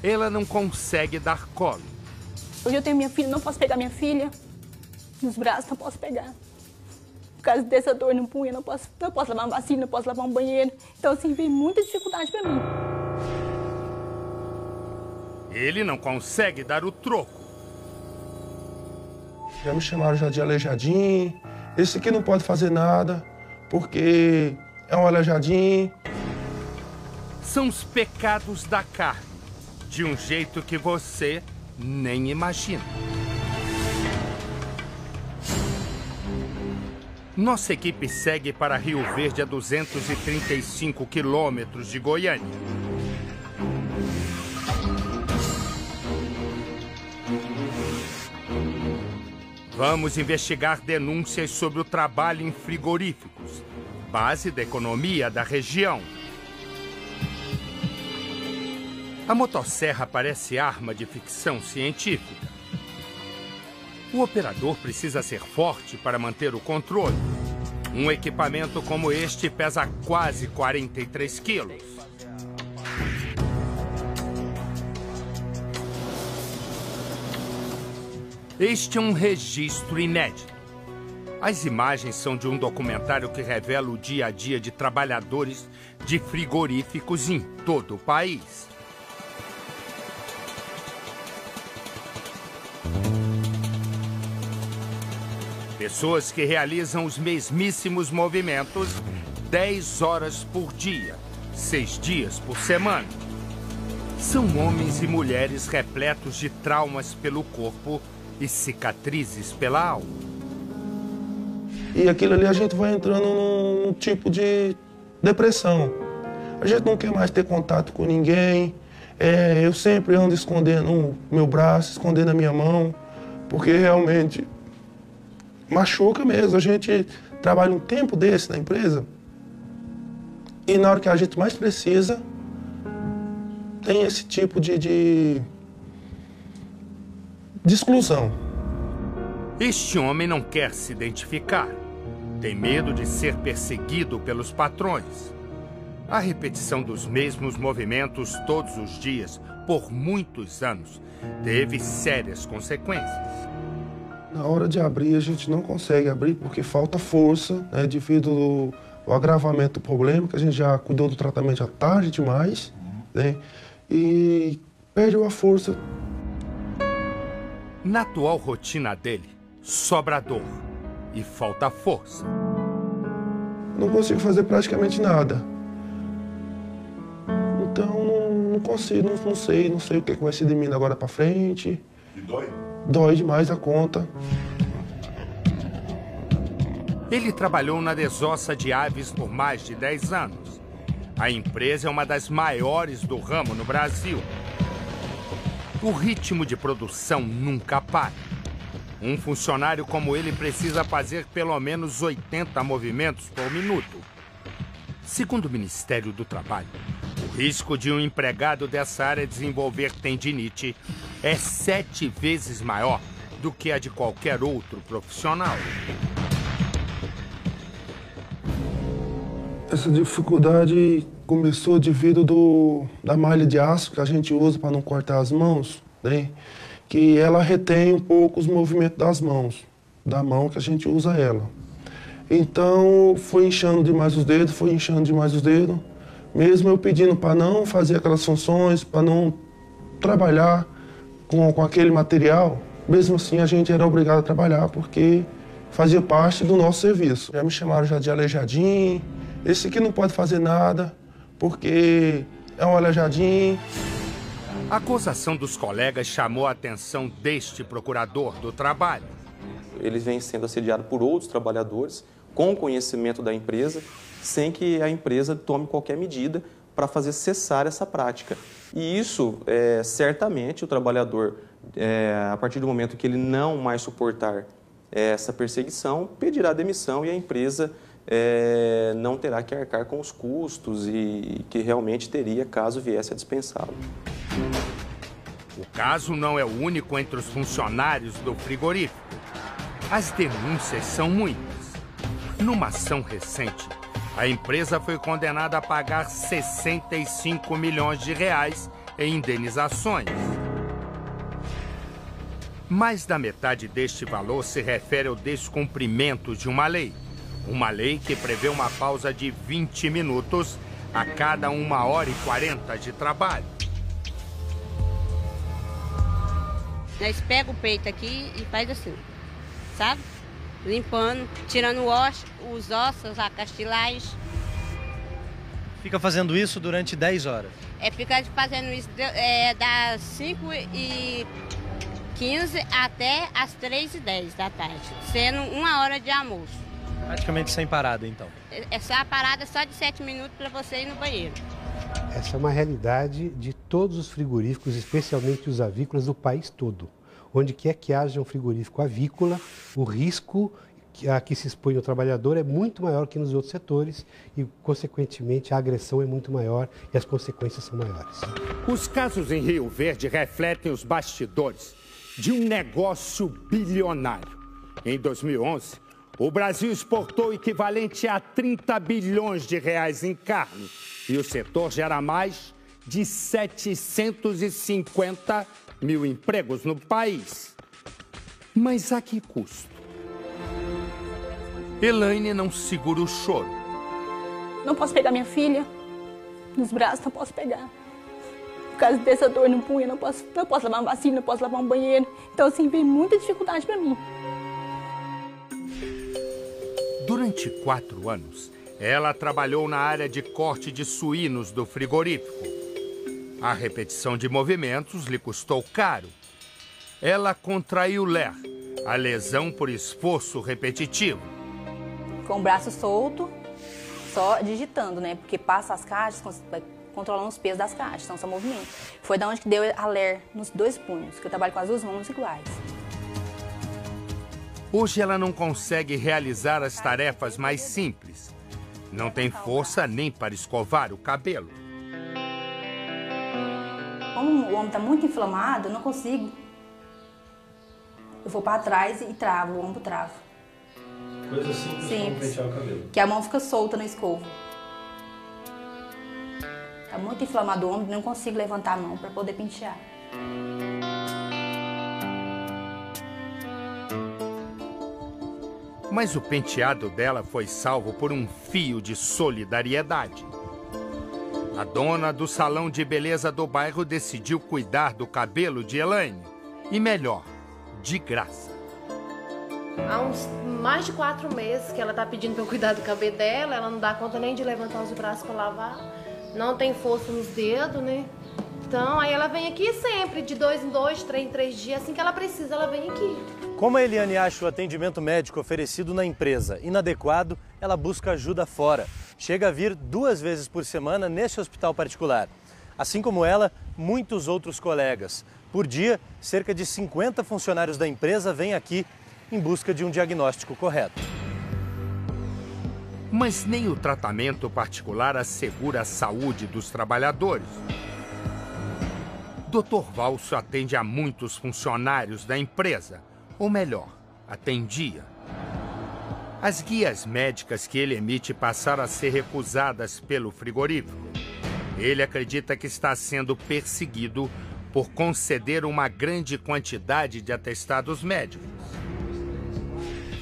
ela não consegue dar colo. Hoje eu tenho minha filha, não posso pegar minha filha. Nos braços não posso pegar. Por causa dessa dor no punho, não posso lavar uma vacina, não posso lavar um banheiro. Então, assim, vem muita dificuldade para mim. Ele não consegue dar o troco. Já me chamaram já de aleijadinho. Esse aqui não pode fazer nada, porque é um aleijadinho. São os pecados da carne, de um jeito que você nem imagina. Nossa equipe segue para Rio Verde, a 235 quilômetros de Goiânia. Vamos investigar denúncias sobre o trabalho em frigoríficos, base da economia da região. A motosserra parece arma de ficção científica. O operador precisa ser forte para manter o controle. Um equipamento como este pesa quase 43 quilos. Este é um registro inédito. As imagens são de um documentário que revela o dia a dia de trabalhadores de frigoríficos em todo o país. Pessoas que realizam os mesmíssimos movimentos 10 horas por dia, 6 dias por semana. São homens e mulheres repletos de traumas pelo corpo e cicatrizes pela alma. E aquilo ali a gente vai entrando num tipo de depressão. A gente não quer mais ter contato com ninguém. Eu sempre ando escondendo o meu braço, escondendo a minha mão, porque realmente machuca mesmo. A gente trabalha um tempo desse na empresa e na hora que a gente mais precisa, tem esse tipo de exclusão. Este homem não quer se identificar. Tem medo de ser perseguido pelos patrões. A repetição dos mesmos movimentos todos os dias, por muitos anos, teve sérias consequências. Na hora de abrir, a gente não consegue abrir porque falta força, né, devido ao agravamento do problema, que a gente já cuidou do tratamento já tarde demais, né, e perde a força. Na atual rotina dele, sobra dor e falta força. Não consigo fazer praticamente nada. Então, não consigo, não sei o que vai ser de mim agora pra frente. E dói? Dói demais a conta. Ele trabalhou na desossa de aves por mais de 10 anos. A empresa é uma das maiores do ramo no Brasil. O ritmo de produção nunca para. Um funcionário como ele precisa fazer pelo menos 80 movimentos por minuto. Segundo o Ministério do Trabalho, o risco de um empregado dessa área desenvolver tendinite é 7 vezes maior do que a de qualquer outro profissional. Essa dificuldade começou devido da malha de aço que a gente usa para não cortar as mãos, né? Que ela retém um pouco os movimentos das mãos, da mão que a gente usa ela. Então, foi inchando demais os dedos, mesmo eu pedindo para não fazer aquelas funções, para não trabalhar com aquele material, mesmo assim a gente era obrigado a trabalhar, porque fazia parte do nosso serviço. Já me chamaram já de aleijadinho, esse aqui não pode fazer nada, porque é um aleijadinho. A acusação dos colegas chamou a atenção deste procurador do trabalho. Eles vêm sendo assediados por outros trabalhadores, com conhecimento da empresa, sem que a empresa tome qualquer medida para fazer cessar essa prática. E isso, certamente, o trabalhador, a partir do momento que ele não mais suportar essa perseguição, pedirá demissão e a empresa não terá que arcar com os custos e que realmente teria caso viesse a dispensá-lo. O caso não é o único entre os funcionários do frigorífico. As denúncias são muitas. Numa ação recente, a empresa foi condenada a pagar 65 milhões de reais em indenizações. Mais da metade deste valor se refere ao descumprimento de uma lei. Uma lei que prevê uma pausa de 20 minutos a cada 1h40 de trabalho. Nós pega o peito aqui e faz assim, sabe? Limpando, tirando os ossos, a cartilagem. Fica fazendo isso durante 10 horas? Fica fazendo isso das 5h15 até as 3h10 da tarde, sendo 1 hora de almoço. Praticamente sem parada, então. Essa parada é só de 7 minutos para você ir no banheiro. Essa é uma realidade de todos os frigoríficos, especialmente os avícolas do país todo. Onde quer que haja um frigorífico avícola, o risco a que se expõe o trabalhador é muito maior que nos outros setores e, consequentemente, a agressão é muito maior e as consequências são maiores. Os casos em Rio Verde refletem os bastidores de um negócio bilionário. Em 2011, o Brasil exportou o equivalente a 30 bilhões de reais em carne e o setor gera mais de 750 mil empregos no país. Mas a que custo? Elaine não segura o choro. Não posso pegar minha filha nos braços, não posso pegar. Por causa dessa dor no punho, não posso lavar uma vacina, não posso lavar um banheiro. Então, assim, vem muita dificuldade para mim. Durante 4 anos, ela trabalhou na área de corte de suínos do frigorífico. A repetição de movimentos lhe custou caro. Ela contraiu LER, a lesão por esforço repetitivo. Com o braço solto, só digitando, né? Porque passa as caixas, controlando os pesos das caixas, então só movimento. Foi da onde que deu a LER nos 2 punhos, que eu trabalho com as 2 mãos iguais. Hoje ela não consegue realizar as tarefas mais simples. Não tem força nem para escovar o cabelo. Como o ombro está muito inflamado, eu não consigo. Eu vou para trás e travo, o ombro trava. Coisa simples como pentear o cabelo. Que a mão fica solta na escova. Está muito inflamado o ombro, não consigo levantar a mão para poder pentear. Mas o penteado dela foi salvo por um fio de solidariedade. A dona do salão de beleza do bairro decidiu cuidar do cabelo de Elaine. E melhor, de graça. Há mais de 4 meses que ela está pedindo para eu cuidar do cabelo dela. Ela não dá conta nem de levantar os braços para lavar. Não tem força nos dedos, né? Então, aí ela vem aqui sempre, de 2 em 2, 3 em 3 dias. Assim que ela precisa, ela vem aqui. Como a Eliane acha o atendimento médico oferecido na empresa inadequado, ela busca ajuda fora. Chega a vir 2 vezes por semana nesse hospital particular. Assim como ela, muitos outros colegas. Por dia, cerca de 50 funcionários da empresa vêm aqui em busca de um diagnóstico correto. Mas nem o tratamento particular assegura a saúde dos trabalhadores. Dr. Valso atende a muitos funcionários da empresa, ou melhor, atendia. As guias médicas que ele emite passaram a ser recusadas pelo frigorífico. Ele acredita que está sendo perseguido por conceder uma grande quantidade de atestados médicos.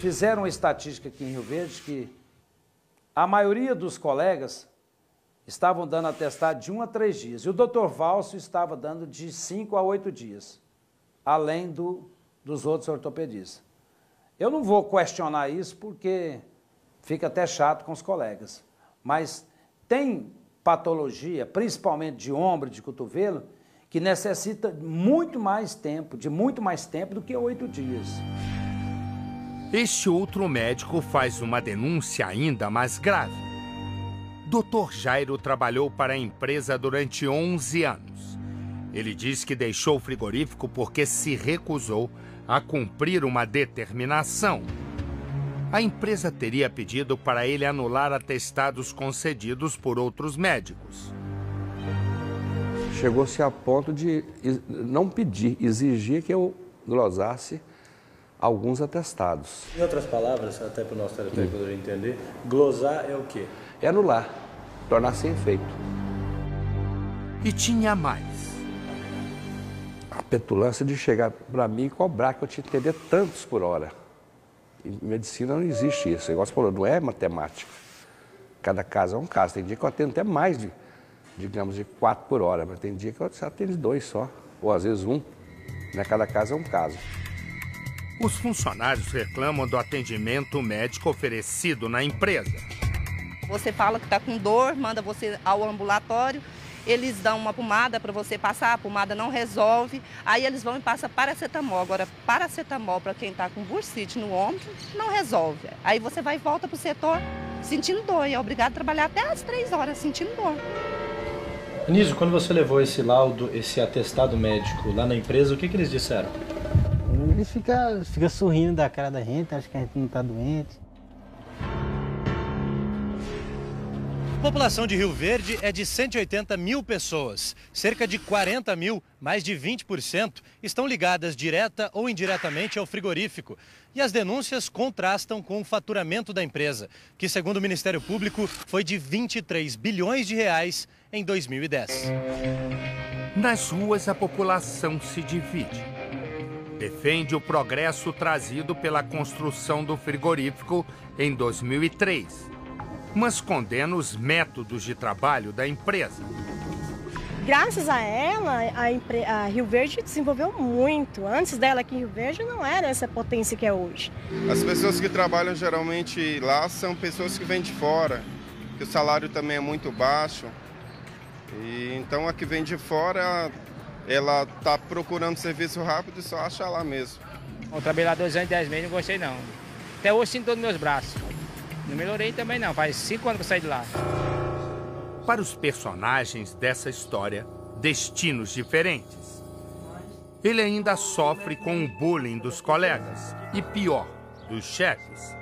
Fizeram uma estatística aqui em Rio Verde que a maioria dos colegas estavam dando atestado de 1 a 3 dias. E o Dr. Valso estava dando de 5 a 8 dias, além dos outros ortopedistas. Eu não vou questionar isso porque fica até chato com os colegas. Mas tem patologia, principalmente de ombro e de cotovelo, que necessita muito mais tempo, do que 8 dias. Este outro médico faz uma denúncia ainda mais grave. Dr. Jairo trabalhou para a empresa durante 11 anos. Ele diz que deixou o frigorífico porque se recusou a cumprir uma determinação. A empresa teria pedido para ele anular atestados concedidos por outros médicos. Chegou-se a ponto de não pedir, exigir que eu glosasse alguns atestados. Em outras palavras, até para o nosso telespectador entender, glosar é o quê? É anular, tornar sem efeito. E tinha mais. petulância de chegar para mim e cobrar que eu tinha que atender tantos por hora. Em medicina não existe isso. Igual você falou, não é matemática. Cada caso é um caso. Tem dia que eu atendo até mais de, digamos, de 4 por hora, mas tem dia que eu atendo 2 só, ou às vezes 1. Né? Cada caso é um caso. Os funcionários reclamam do atendimento médico oferecido na empresa. Você fala que está com dor, manda você ao ambulatório, eles dão uma pomada para você passar, a pomada não resolve, aí eles vão e passam paracetamol. Agora, paracetamol para quem está com bursite no ombro não resolve. Aí você vai e volta para o setor sentindo dor e é obrigado a trabalhar até às 3 horas sentindo dor. Anísio, quando você levou esse laudo, esse atestado médico lá na empresa, o que eles disseram? Ele fica sorrindo da cara da gente, acha que a gente não está doente. A população de Rio Verde é de 180 mil pessoas. Cerca de 40 mil, mais de 20%, estão ligadas direta ou indiretamente ao frigorífico. E as denúncias contrastam com o faturamento da empresa, que, segundo o Ministério Público, foi de 23 bilhões de reais em 2010. Nas ruas, a população se divide. Defende o progresso trazido pela construção do frigorífico em 2003. Mas condena os métodos de trabalho da empresa. Graças a ela, a Rio Verde desenvolveu muito. Antes dela aqui em Rio Verde não era essa potência que é hoje. As pessoas que trabalham geralmente lá são pessoas que vêm de fora, que o salário também é muito baixo. E então a que vem de fora, ela está procurando serviço rápido e só acha lá mesmo. Eu trabalhei lá 2 anos e 10 meses, não gostei não. Até hoje sinto dor nos meus braços. Não melhorei também não, faz 5 anos que eu saí de lá. Para os personagens dessa história, destinos diferentes. Ele ainda sofre com o bullying dos colegas e, pior, dos chefes.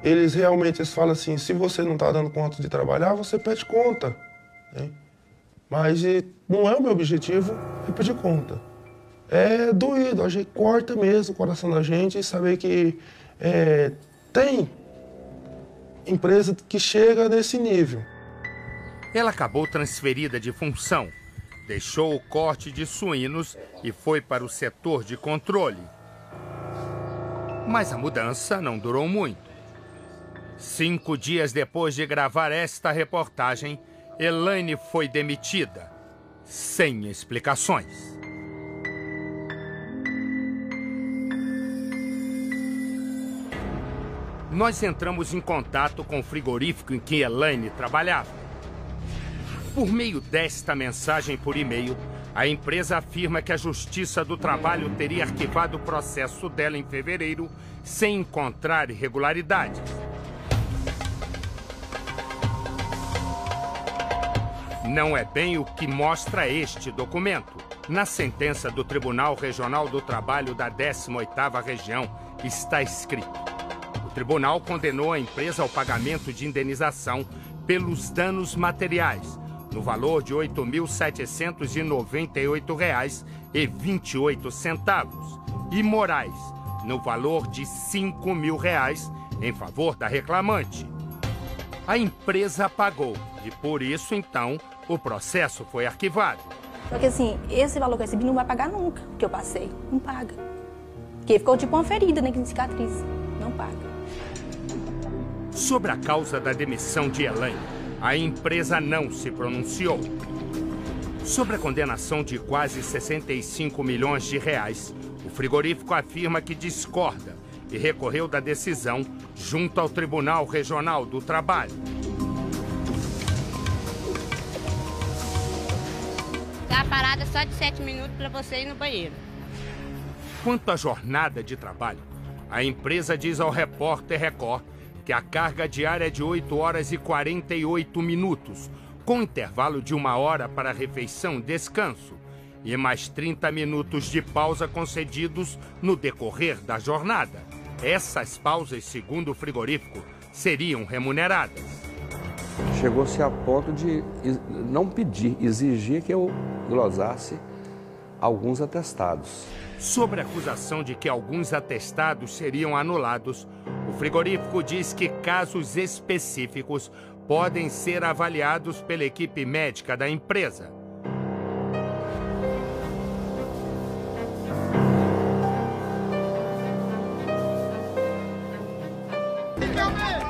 Eles realmente falam assim, se você não está dando conta de trabalhar, você pede conta. Né? Mas não é o meu objetivo pedir conta. É doído, a gente corta mesmo o coração da gente e saber que tem empresa que chega nesse nível. Ela acabou transferida de função, deixou o corte de suínos e foi para o setor de controle. Mas a mudança não durou muito. 5 dias depois de gravar esta reportagem, Elaine foi demitida, sem explicações. Nós entramos em contato com o frigorífico em que Elaine trabalhava. Por meio desta mensagem por e-mail, a empresa afirma que a Justiça do Trabalho teria arquivado o processo dela em fevereiro sem encontrar irregularidades. Não é bem o que mostra este documento. Na sentença do Tribunal Regional do Trabalho da 18ª Região está escrito: o tribunal condenou a empresa ao pagamento de indenização pelos danos materiais, no valor de R$ 8.798,28, e morais, no valor de R$ 5.000, em favor da reclamante. A empresa pagou e, por isso, então, o processo foi arquivado. Só que assim, esse valor que eu recebi não vai pagar nunca, que eu passei. Não paga. Porque ficou tipo uma ferida, né, que cicatriz. Não paga. Sobre a causa da demissão de Elaine, a empresa não se pronunciou. Sobre a condenação de quase 65 milhões de reais, o frigorífico afirma que discorda e recorreu da decisão junto ao Tribunal Regional do Trabalho. Tá parada só de 7 minutos para você ir no banheiro. Quanto à jornada de trabalho, a empresa diz ao repórter Record que a carga diária é de 8 horas e 48 minutos, com intervalo de 1 hora para refeição e descanso, e mais 30 minutos de pausa concedidos no decorrer da jornada. Essas pausas, segundo o frigorífico, seriam remuneradas. Chegou-se a ponto de não pedir, exigir que eu glosasse alguns atestados. Sobre a acusação de que alguns atestados seriam anulados, o frigorífico diz que casos específicos podem ser avaliados pela equipe médica da empresa. Realmente.